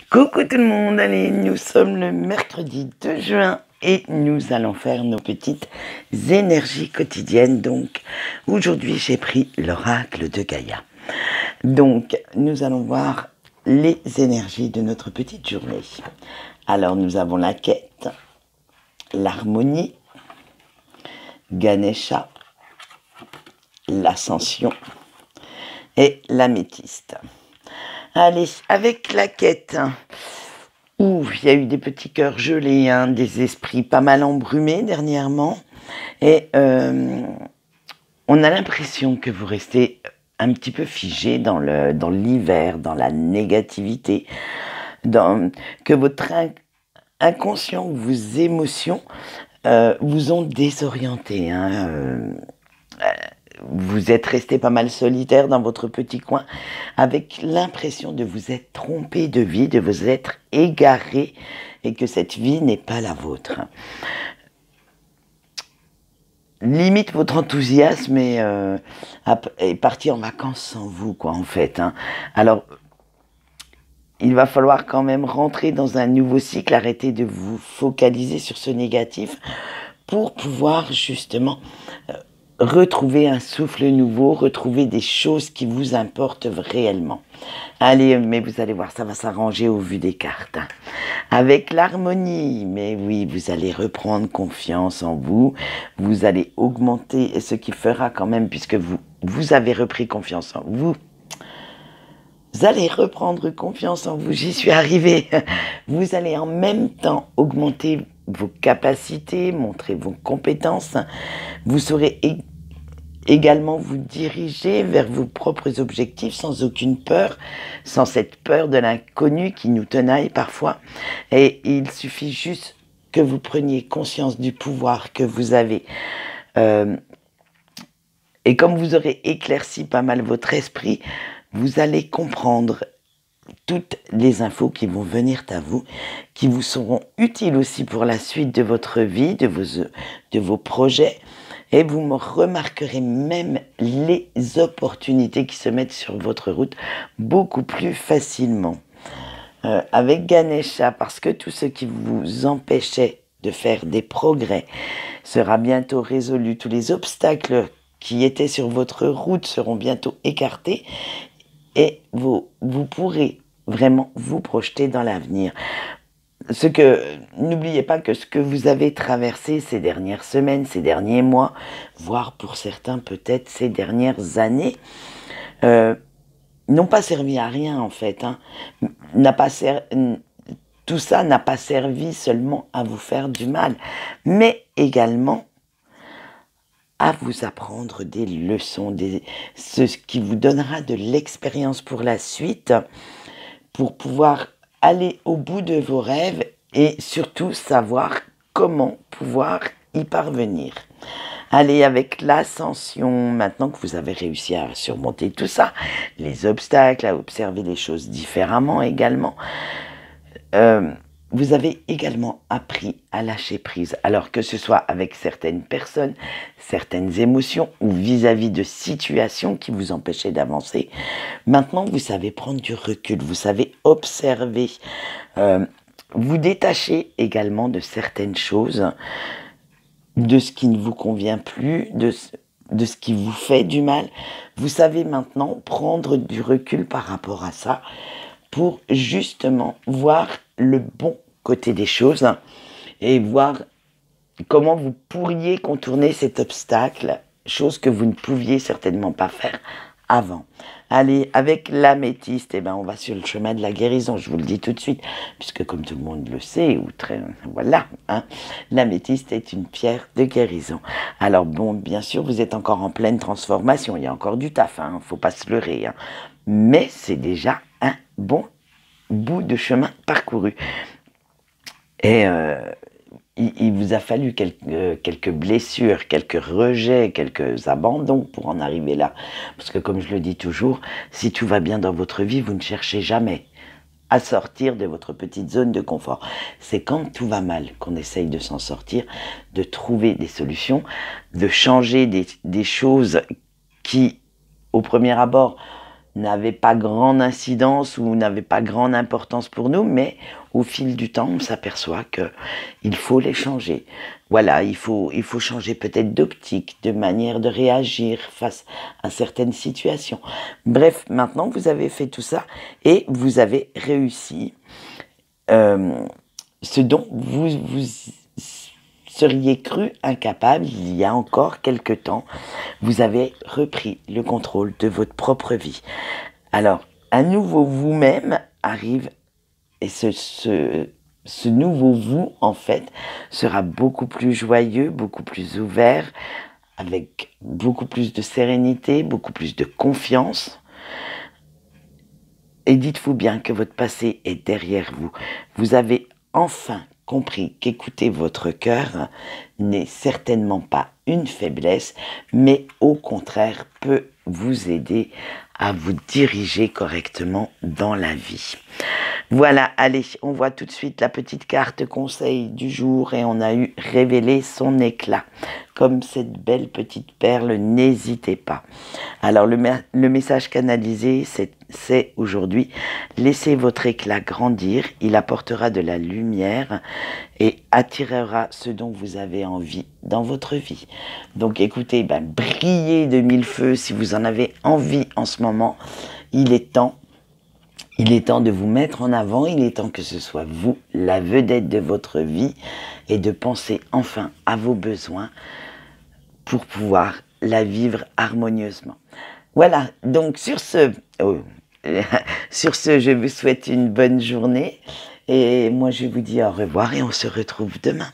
Coucou tout le monde, allez, nous sommes le mercredi 2 juin et nous allons faire nos petites énergies quotidiennes. Donc aujourd'hui j'ai pris l'oracle de Gaïa. Donc nous allons voir les énergies de notre petite journée. Alors nous avons la quête, l'harmonie, Ganesha, l'ascension et l'améthyste. Allez, avec la quête, il y a eu des petits cœurs gelés, des esprits pas mal embrumés dernièrement, et on a l'impression que vous restez un petit peu figé dans l'hiver, dans la négativité, que votre inconscient ou vos émotions vous ont désorienté. Vous êtes resté pas mal solitaire dans votre petit coin, avec l'impression de vous être trompé de vie, de vous être égaré, et que cette vie n'est pas la vôtre. Limite, votre enthousiasme est parti en vacances sans vous, quoi, en fait. Alors, il va falloir quand même rentrer dans un nouveau cycle, arrêter de vous focaliser sur ce négatif, pour pouvoir justement retrouver un souffle nouveau, retrouver des choses qui vous importent réellement. Allez, mais vous allez voir, ça va s'arranger au vu des cartes. Avec l'harmonie, mais oui, vous allez reprendre confiance en vous, vous allez augmenter, ce qui fera quand même, puisque vous avez repris confiance en vous, vous allez reprendre confiance en vous, j'y suis arrivée. Vous allez en même temps augmenter vos capacités, montrer vos compétences. Vous saurez également vous diriger vers vos propres objectifs sans aucune peur, sans cette peur de l'inconnu qui nous tenaille parfois. Et il suffit juste que vous preniez conscience du pouvoir que vous avez. Et comme vous aurez éclairci pas mal votre esprit, vous allez comprendre toutes les infos qui vont venir à vous, qui vous seront utiles aussi pour la suite de votre vie, de vos projets, et vous me remarquerez même les opportunités qui se mettent sur votre route beaucoup plus facilement. Avec Ganesha, parce que tout ce qui vous empêchait de faire des progrès sera bientôt résolu, tous les obstacles qui étaient sur votre route seront bientôt écartés, et vous pourrez vraiment vous projeter dans l'avenir. N'oubliez pas que ce que vous avez traversé ces dernières semaines, ces derniers mois, voire pour certains peut-être ces dernières années, n'ont pas servi à rien en fait. Tout ça n'a pas servi seulement à vous faire du mal, mais également à vous apprendre des leçons, ce qui vous donnera de l'expérience pour la suite, pour pouvoir aller au bout de vos rêves et surtout savoir comment pouvoir y parvenir. Allez, avec l'ascension, maintenant que vous avez réussi à surmonter tout ça, les obstacles, à observer les choses différemment également, vous avez également appris à lâcher prise. Alors que ce soit avec certaines personnes, certaines émotions ou vis-à-vis de situations qui vous empêchaient d'avancer, maintenant vous savez prendre du recul, vous savez observer, vous détacher également de certaines choses, de ce qui ne vous convient plus, de ce qui vous fait du mal. Vous savez maintenant prendre du recul par rapport à ça pour justement voir le bon côté des choses et voir comment vous pourriez contourner cet obstacle, chose que vous ne pouviez certainement pas faire avant. Allez, avec l'améthyste, on va sur le chemin de la guérison, je vous le dis tout de suite, puisque comme tout le monde le sait, voilà, l'améthyste est une pierre de guérison. Alors bon, bien sûr, vous êtes encore en pleine transformation, il y a encore du taf, faut pas se leurrer, mais c'est déjà un bon bout de chemin parcouru. Et il vous a fallu quelques blessures, quelques rejets, quelques abandons pour en arriver là. Parce que comme je le dis toujours, si tout va bien dans votre vie, vous ne cherchez jamais à sortir de votre petite zone de confort. C'est quand tout va mal qu'on essaye de s'en sortir, de trouver des solutions, de changer des choses qui, au premier abord, n'avaient pas grande incidence ou n'avaient pas grande importance pour nous, mais au fil du temps, on s'aperçoit qu'il faut les changer. Voilà, il faut changer peut-être d'optique, de manière de réagir face à certaines situations. Bref, maintenant, vous avez fait tout ça et vous avez réussi ce dont vous seriez cru incapable il y a encore quelque temps. Vous avez repris le contrôle de votre propre vie. Alors, un nouveau vous-même arrive et ce nouveau vous, en fait, sera beaucoup plus joyeux, beaucoup plus ouvert, avec beaucoup plus de sérénité, beaucoup plus de confiance. Et dites-vous bien que votre passé est derrière vous. Vous avez enfin compris qu'écouter votre cœur n'est certainement pas une faiblesse, mais au contraire peut vous aider à vous diriger correctement dans la vie. Voilà, allez, on voit tout de suite la petite carte conseil du jour et on a eu révélé son éclat. Comme cette belle petite perle, n'hésitez pas. Alors le message canalisé, c'est aujourd'hui, laissez votre éclat grandir, il apportera de la lumière et attirera ce dont vous avez envie dans votre vie. Donc écoutez, brillez de mille feux si vous en avez envie en ce moment. Il est temps de vous mettre en avant, il est temps que ce soit vous, la vedette de votre vie, et de penser enfin à vos besoins pour pouvoir la vivre harmonieusement. Voilà, donc sur ce, je vous souhaite une bonne journée, et moi je vous dis au revoir et on se retrouve demain.